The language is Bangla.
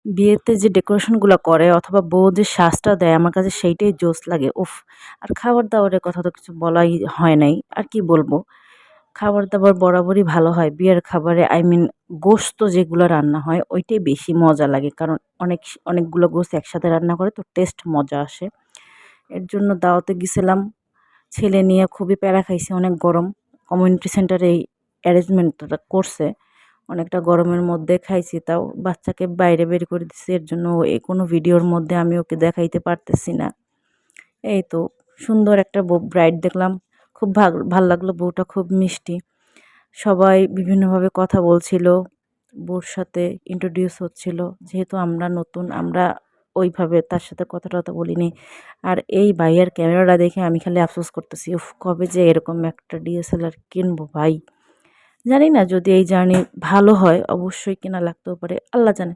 বিয়েতে যে ডেকোরেশনগুলা করে অথবা বউ যে সাজটা দেয় আমার কাছে সেইটাই জোস লাগে। উফ! আর খাবার-দাবারের কথা তো কিছু বলাই হয় নাই। আর কি বলবো? খাবার-দাবার বরাবরই ভালো হয়। বিয়ের খাবারে গোশত যেগুলো রান্না হয় ওইটাই বেশি মজা লাগে। কারণ অনেকগুলো গোশত একসাথে রান্না করে তো টেস্ট মজা আসে। এর জন্য দাওয়াতে গেছিলাম। ছেলে নিয়ে খুবই প্যারা খাইছি, অনেক গরম। কমিউনিটি সেন্টারে এই অ্যারেঞ্জমেন্টটা করছে। অনেকটা গরমের মধ্যে খাইছি, তাও বাচ্চাকে বাইরে বের করে দিছি। এর জন্য কোনো ভিডিওর মধ্যে আমি ওকে দেখাইতে পারতেছি না। এই তো সুন্দর একটা ব্রাইড দেখলাম। খুব ভাল লাগলো, বউটা খুব মিষ্টি। সবাই বিভিন্নভাবে কথা বলছিল। বউর সাথে ইন্ট্রোডিউস হচ্ছিল। যেহেতু আমরা নতুন, আমরা ওইভাবে তার সাথে কথা-টথা বলিনি। আর এই ভাইয়ার ক্যামেরাটা দেখে আমি খালি আফসোস করতেছি, উফ! কবে যে এরকম একটা ডিএসএলআর কিনবো ভাই। জানি না, যদি এই জার্নি ভালো হয় অবশ্যই কেনা লাগতেও পারে। আল্লাহ জানে।